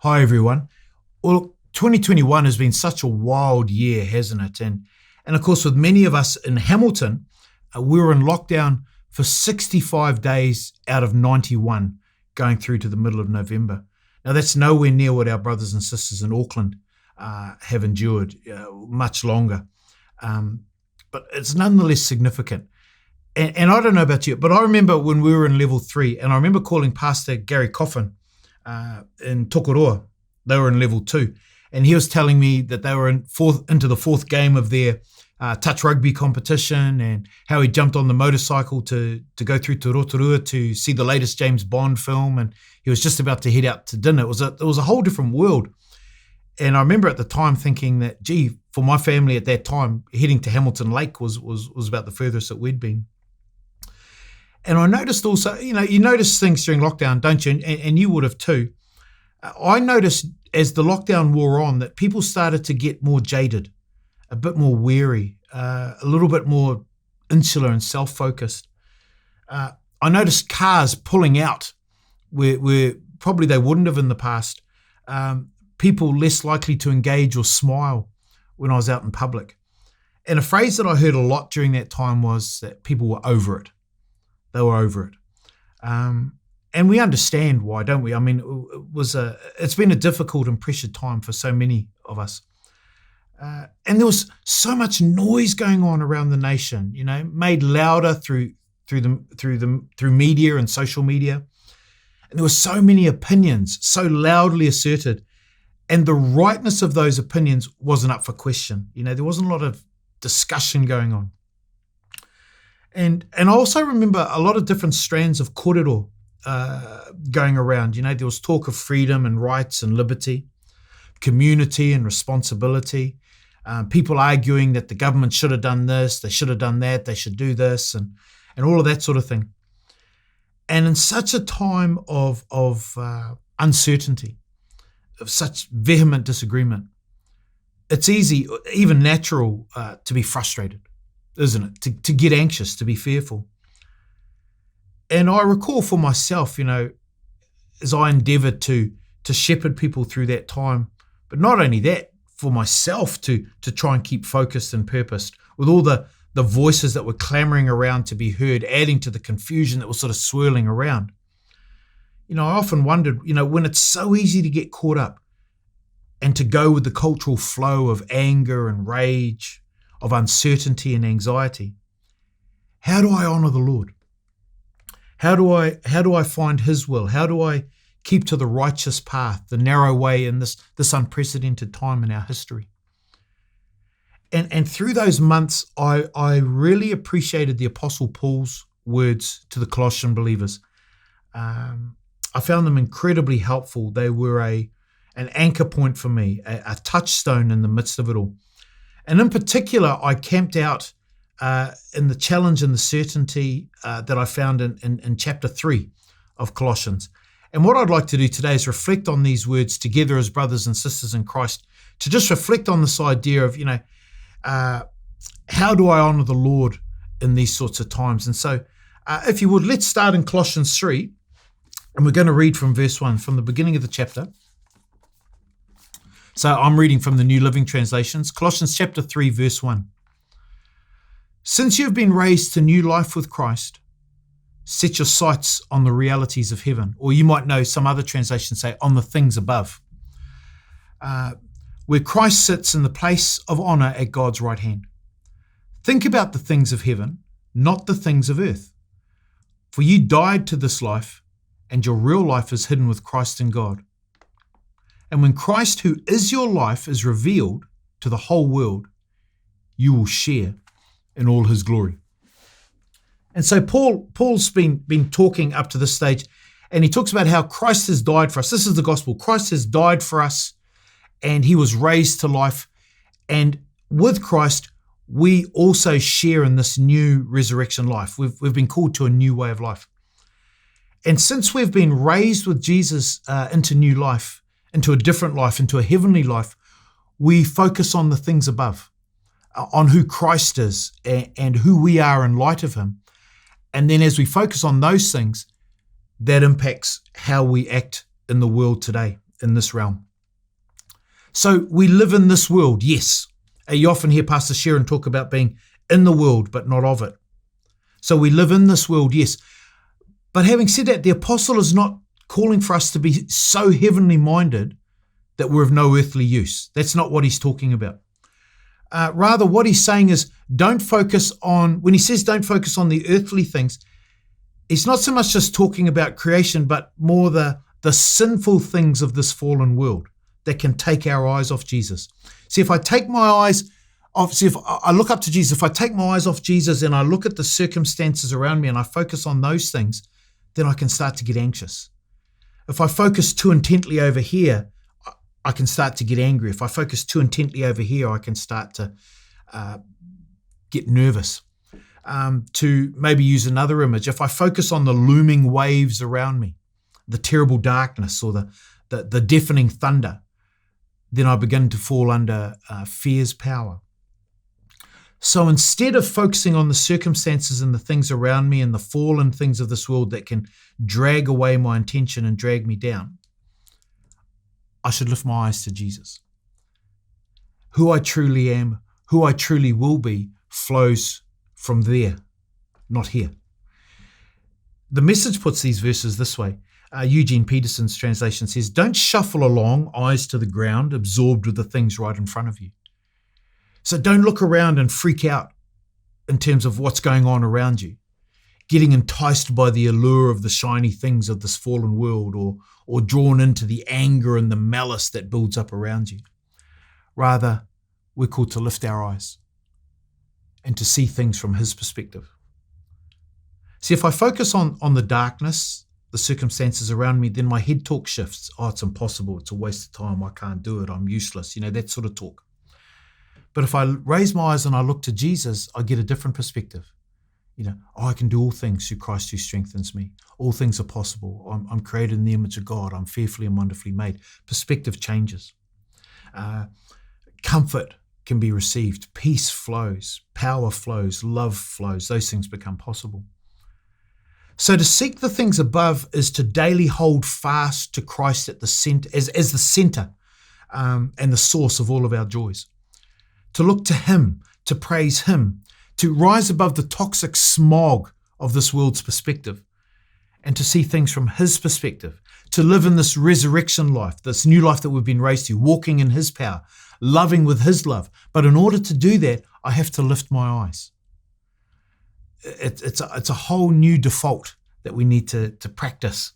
Hi, everyone. Well, 2021 has been such a wild year, hasn't it? And of course, with many of us in Hamilton, we were in lockdown for 65 days out of 91, going through to the middle of November. Now, that's nowhere near what our brothers and sisters in Auckland have endured, much longer. But it's nonetheless significant. And I don't know about you, but I remember when we were in level 3, and I remember calling Pastor Gary Coffin in Tokoroa. They were in level 2, and he was telling me that they were into the fourth game of their touch rugby competition, and how he jumped on the motorcycle to go through to Rotorua to see the latest James Bond film, and he was just about to head out to dinner. It was a whole different world. And I remember at the time thinking that, gee, for my family at that time, heading to Hamilton Lake was about the furthest that we'd been. And I noticed also, you notice things during lockdown, don't you? And you would have too. I noticed as the lockdown wore on that people started to get more jaded, a bit more weary, a little bit more insular and self-focused. I noticed cars pulling out where probably they wouldn't have in the past. People less likely to engage or smile when I was out in public. And a phrase that I heard a lot during that time was that people were over it. They were over it. And we understand why, don't we? I mean, it's been a difficult and pressured time for so many of us. And there was so much noise going on around the nation, made louder through media and social media. And there were so many opinions, so loudly asserted. And the rightness of those opinions wasn't up for question. There wasn't a lot of discussion going on. And I also remember a lot of different strands of kōrero going around. There was talk of freedom and rights and liberty, community and responsibility, people arguing that the government should have done this, they should have done that, they should do this, and all of that sort of thing. And in such a time of uncertainty, of such vehement disagreement, it's easy, even natural, to be frustrated, isn't it? To get anxious, to be fearful. And I recall for myself, as I endeavoured to shepherd people through that time, but not only that, for myself to try and keep focused and purposed with all the voices that were clamouring around to be heard, adding to the confusion that was sort of swirling around. I often wondered, when it's so easy to get caught up and to go with the cultural flow of anger and rage, of uncertainty and anxiety, how do I honour the Lord? How do I find His will? How do I keep to the righteous path, the narrow way in this unprecedented time in our history? And through those months, I really appreciated the Apostle Paul's words to the Colossian believers. I found them incredibly helpful. They were an anchor point for me, a touchstone in the midst of it all. And in particular, I camped out in the challenge and the certainty that I found in chapter 3 of Colossians. And what I'd like to do today is reflect on these words together as brothers and sisters in Christ, to just reflect on this idea of, how do I honour the Lord in these sorts of times? And so, if you would, let's start in Colossians 3, and we're going to read from verse 1, from the beginning of the chapter. So I'm reading from the New Living Translations, Colossians chapter 3, verse 1. Since you've been raised to new life with Christ, set your sights on the realities of heaven. Or you might know some other translations say on the things above, where Christ sits in the place of honour at God's right hand. Think about the things of heaven, not the things of earth. For you died to this life, and your real life is hidden with Christ in God. And when Christ, who is your life, is revealed to the whole world, you will share in all His glory. And so Paul's been talking up to this stage, and he talks about how Christ has died for us. This is the gospel. Christ has died for us, and He was raised to life. And with Christ, we also share in this new resurrection life. We've been called to a new way of life. And since we've been raised with Jesus into new life, into a different life, into a heavenly life, we focus on the things above, on who Christ is and who we are in light of Him. And then as we focus on those things, that impacts how we act in the world today. in this realm. So we live in this world, yes. You often hear Pastor Sharon talk about being in the world, but not of it. So we live in this world, yes. But having said that, the apostle is not calling for us to be so heavenly minded that we're of no earthly use. That's not what he's talking about. Rather, what he's saying is when he says don't focus on the earthly things, he's not so much just talking about creation, but more the sinful things of this fallen world that can take our eyes off Jesus. See, if I look up to Jesus, if I take my eyes off Jesus and I look at the circumstances around me and I focus on those things, then I can start to get anxious. If I focus too intently over here, I can start to get angry. If I focus too intently over here, I can start to get nervous. To maybe use another image, if I focus on the looming waves around me, the terrible darkness or the deafening thunder, then I begin to fall under fear's power. So instead of focusing on the circumstances and the things around me and the fallen things of this world that can drag away my attention and drag me down, I should lift my eyes to Jesus. Who I truly am, who I truly will be, flows from there, not here. The Message puts these verses this way. Eugene Peterson's translation says, don't shuffle along, eyes to the ground, absorbed with the things right in front of you. So don't look around and freak out in terms of what's going on around you, getting enticed by the allure of the shiny things of this fallen world or drawn into the anger and the malice that builds up around you. Rather, we're called to lift our eyes and to see things from his perspective. See, if I focus on the darkness, the circumstances around me, then my head talk shifts. Oh, it's impossible. It's a waste of time. I can't do it. I'm useless. That sort of talk. But if I raise my eyes and I look to Jesus, I get a different perspective. I can do all things through Christ who strengthens me. All things are possible. I'm created in the image of God. I'm fearfully and wonderfully made. Perspective changes. Comfort can be received. Peace flows. Power flows. Love flows. Those things become possible. So to seek the things above is to daily hold fast to Christ at the center, as the center and the source of all of our joys. To look to him, to praise him, to rise above the toxic smog of this world's perspective and to see things from his perspective, to live in this resurrection life, this new life that we've been raised to, walking in his power, loving with his love. But in order to do that, I have to lift my eyes. It's a whole new default that we need to practice.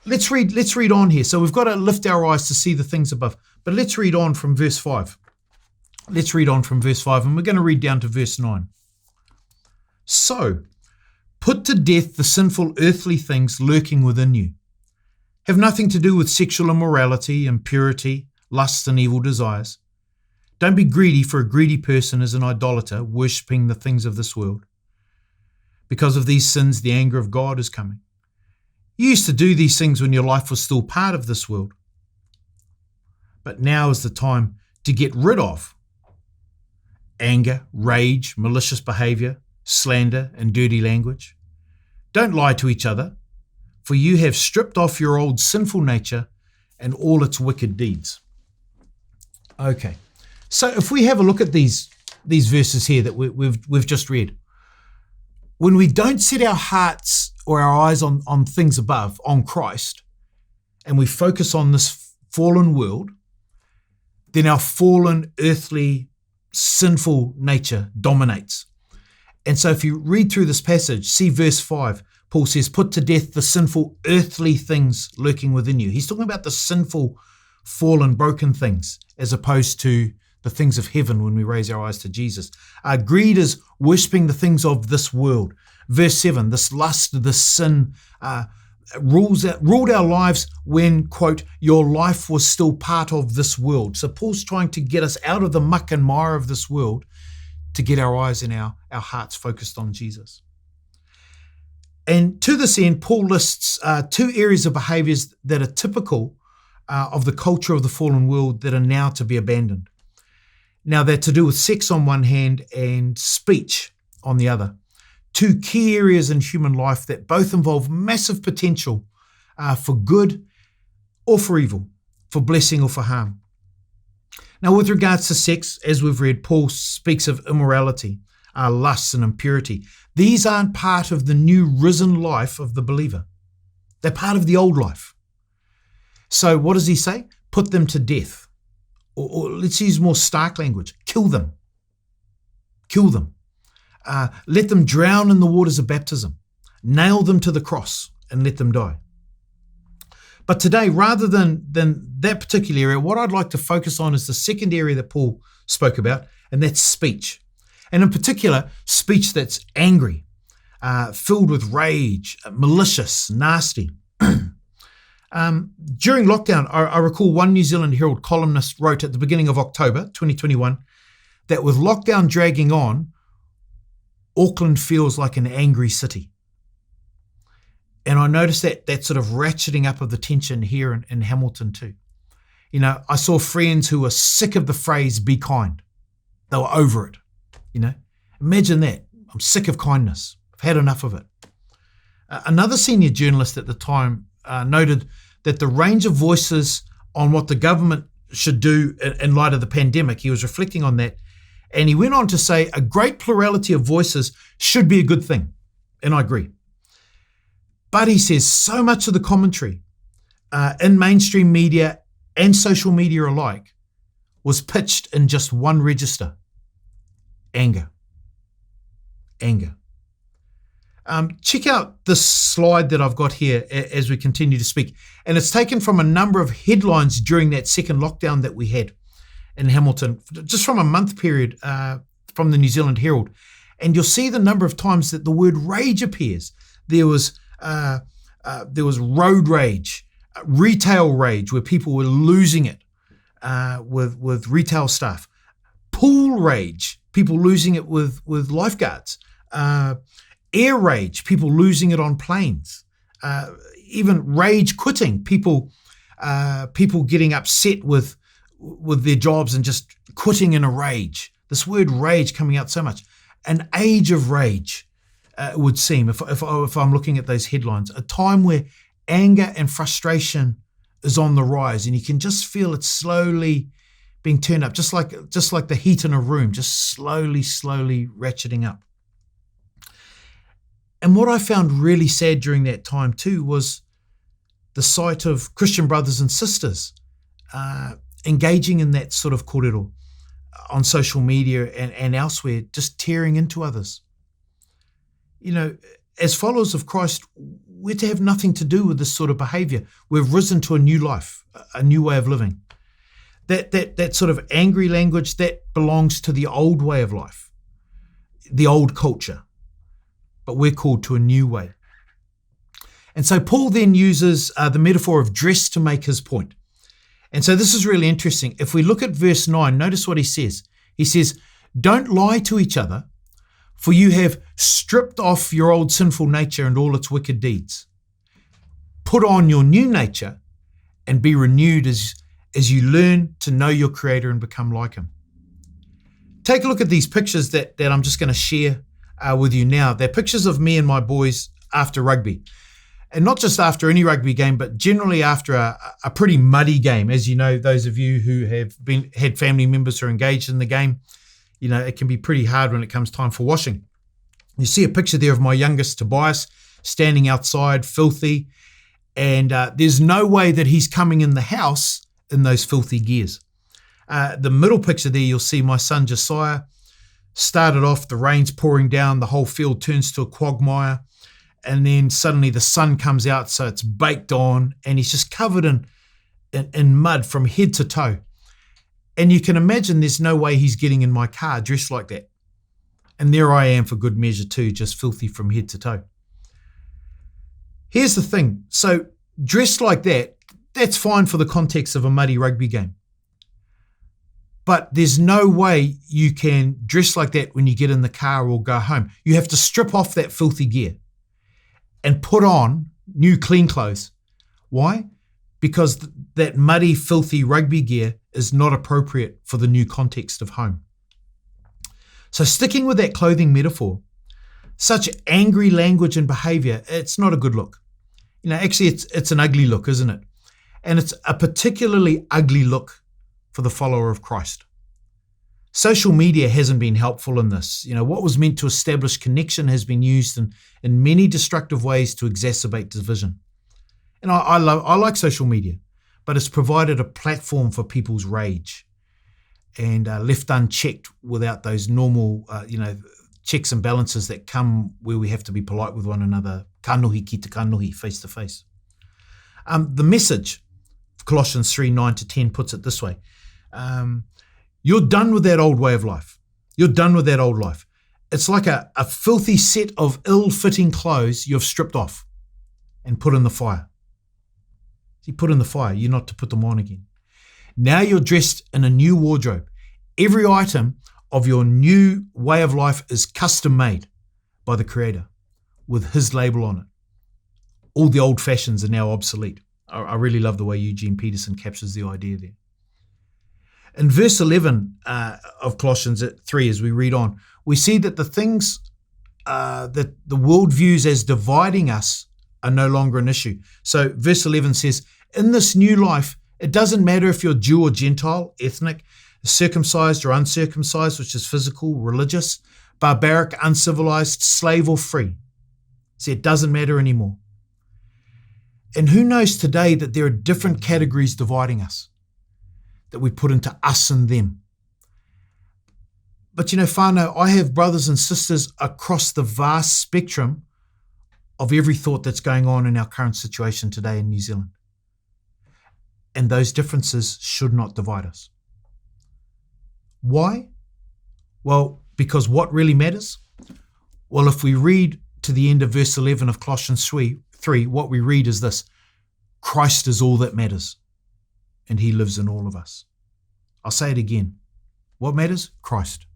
Let's read on here. So we've got to lift our eyes to see the things above. But let's read on from verse 5. Let's read on from verse 5, and we're going to read down to verse 9. So, put to death the sinful earthly things lurking within you. Have nothing to do with sexual immorality, impurity, lust, and evil desires. Don't be greedy, for a greedy person is an idolater, worshipping the things of this world. Because of these sins, the anger of God is coming. You used to do these things when your life was still part of this world. But now is the time to get rid of anger, rage, malicious behavior, slander, and dirty language. Don't lie to each other, for you have stripped off your old sinful nature and all its wicked deeds. Okay, so if we have a look at these verses here that we've just read, when we don't set our hearts or our eyes on things above, on Christ, and we focus on this fallen world, then our fallen, earthly, sinful nature dominates. And so if you read through this passage, see verse 5, Paul says, put to death the sinful earthly things lurking within you. He's talking about the sinful, fallen, broken things, as opposed to the things of heaven when we raise our eyes to Jesus. Greed is worshipping the things of this world. Verse 7, this lust, this sin, ruled our lives when, quote, your life was still part of this world. So Paul's trying to get us out of the muck and mire of this world to get our eyes and our hearts focused on Jesus. And to this end, Paul lists two areas of behaviors that are typical of the culture of the fallen world that are now to be abandoned. Now, they're to do with sex on one hand and speech on the other. Two key areas in human life that both involve massive potential for good or for evil. for blessing or for harm. Now, with regards to sex, as we've read, Paul speaks of immorality, lusts and impurity. These aren't part of the new risen life of the believer. They're part of the old life. So what does he say? Put them to death. Or let's use more stark language. Kill them. Kill them. Let them drown in the waters of baptism. Nail them to the cross and let them die. But today, rather than that particular area, what I'd like to focus on is the second area that Paul spoke about, and that's speech. And in particular, speech that's angry, filled with rage, malicious, nasty. During lockdown, I recall one New Zealand Herald columnist wrote at the beginning of October 2021 that with lockdown dragging on, Auckland feels like an angry city. And I noticed that sort of ratcheting up of the tension here in Hamilton too. You know, I saw friends who were sick of the phrase, be kind. They were over it, you know. Imagine that. I'm sick of kindness. I've had enough of it. Another senior journalist at the time noted that the range of voices on what the government should do in light of the pandemic, he was reflecting on that. And he went on to say a great plurality of voices should be a good thing. And I agree. But he says so much of the commentary in mainstream media and social media alike was pitched in just one register: anger. Anger. Check out this slide that I've got here as we continue to speak. And it's taken from a number of headlines during that second lockdown that we had in Hamilton, just from a month period from the New Zealand Herald. And you'll see the number of times that the word rage appears. There was road rage, retail rage, where people were losing it with retail staff, pool rage, people losing it with lifeguards, air rage, people losing it on planes, even rage quitting, people getting upset with their jobs and just quitting in a rage. This word rage coming out so much. An age of rage. It would seem, if I'm looking at those headlines, a time where anger and frustration is on the rise, and you can just feel it slowly being turned up, just like the heat in a room, just slowly ratcheting up. And what I found really sad during that time too was the sight of Christian brothers and sisters engaging in that sort of kōrero on social media and elsewhere, just tearing into others. You know, as followers of Christ, we're to have nothing to do with this sort of behavior. We've risen to a new life, a new way of living. That sort of angry language, that belongs to the old way of life, the old culture. But we're called to a new way. And so Paul then uses the metaphor of dress to make his point. And so this is really interesting. If we look at verse 9, notice what he says. He says, "Don't lie to each other, for you have stripped off your old sinful nature and all its wicked deeds. Put on your new nature and be renewed as you learn to know your Creator and become like Him." Take a look at these pictures that I'm just going to share with you now. They're pictures of me and my boys after rugby. And not just after any rugby game, but generally after a pretty muddy game. As you know, those of you who have had family members who are engaged in the game, you know, it can be pretty hard when it comes time for washing. You see a picture there of my youngest, Tobias, standing outside, filthy, and there's no way that he's coming in the house in those filthy gears. The middle picture there, you'll see my son, Josiah, started off, the rain's pouring down, the whole field turns to a quagmire, and then suddenly the sun comes out, so it's baked on, and he's just covered in mud from head to toe. And you can imagine there's no way he's getting in my car dressed like that. And there I am for good measure too, just filthy from head to toe. Here's the thing. So dressed like that, that's fine for the context of a muddy rugby game. But there's no way you can dress like that when you get in the car or go home. You have to strip off that filthy gear and put on new clean clothes. Why? Because that muddy, filthy rugby gear is not appropriate for the new context of home. So sticking with that clothing metaphor, such angry language and behavior, it's not a good look. You know, actually it's an ugly look, isn't it? And it's a particularly ugly look for the follower of Christ. Social media hasn't been helpful in this. What was meant to establish connection has been used in many destructive ways to exacerbate division. And I like social media, but it's provided a platform for people's rage, and left unchecked without those normal, checks and balances that come where we have to be polite with one another, kanohi ki te kanohi, face to face. The message, Colossians 3:9-10, puts it this way. You're done with that old way of life. You're done with that old life. It's like a filthy set of ill-fitting clothes you've stripped off and put in the fire. You put in the fire, you're not to put them on again. Now you're dressed in a new wardrobe. Every item of your new way of life is custom made by the Creator with His label on it. All the old fashions are now obsolete. I really love the way Eugene Peterson captures the idea there. In verse 11 of Colossians 3, as we read on, we see that the things that the world views as dividing us are no longer an issue. So verse 11 says, in this new life, it doesn't matter if you're Jew or Gentile, ethnic, circumcised or uncircumcised, which is physical, religious, barbaric, uncivilized, slave or free. See, it doesn't matter anymore. And who knows today that there are different categories dividing us, that we put into us and them. But whānau, I have brothers and sisters across the vast spectrum of every thought that's going on in our current situation today in New Zealand. And those differences should not divide us. Why? Well, because what really matters? Well, if we read to the end of verse 11 of Colossians 3, what we read is this: Christ is all that matters, and He lives in all of us. I'll say it again. What matters? Christ.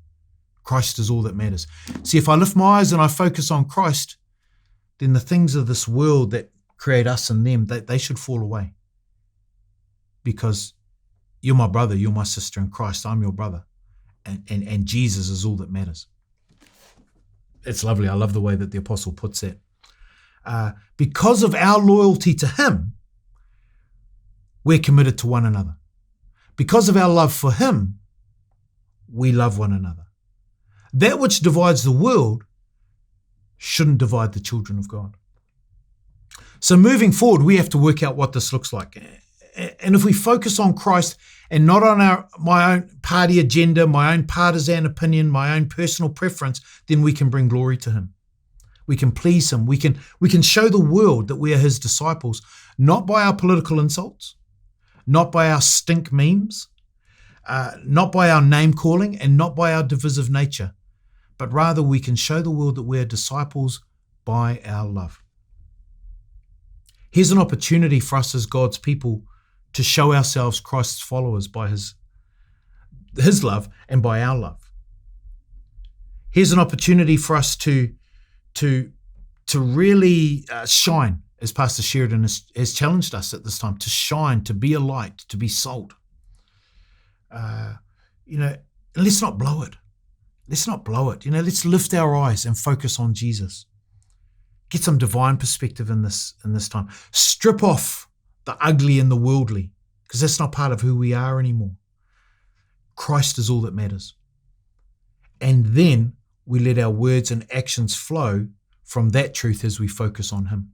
Christ is all that matters. See, if I lift my eyes and I focus on Christ, then the things of this world that create us and them, they should fall away. Because you're my brother, you're my sister in Christ, I'm your brother. And Jesus is all that matters. It's lovely. I love the way that the apostle puts it. Because of our loyalty to Him, we're committed to one another. Because of our love for Him, we love one another. That which divides the world shouldn't divide the children of God. So moving forward, we have to work out what this looks like. And if we focus on Christ and not on my own party agenda, my own partisan opinion, my own personal preference, then we can bring glory to Him. We can please Him. We can show the world that we are His disciples, not by our political insults, not by our stink memes, not by our name calling, and not by our divisive nature, but rather we can show the world that we are disciples by our love. Here's an opportunity for us as God's people to show ourselves Christ's followers by His love and by our love. Here's an opportunity for us to really shine, as Pastor Sheridan has challenged us at this time, to shine, to be a light, to be salt. And let's not blow it. Let's not blow it. Let's lift our eyes and focus on Jesus. Get some divine perspective in this time. Strip off the ugly and the worldly, because that's not part of who we are anymore. Christ is all that matters. And then we let our words and actions flow from that truth as we focus on Him.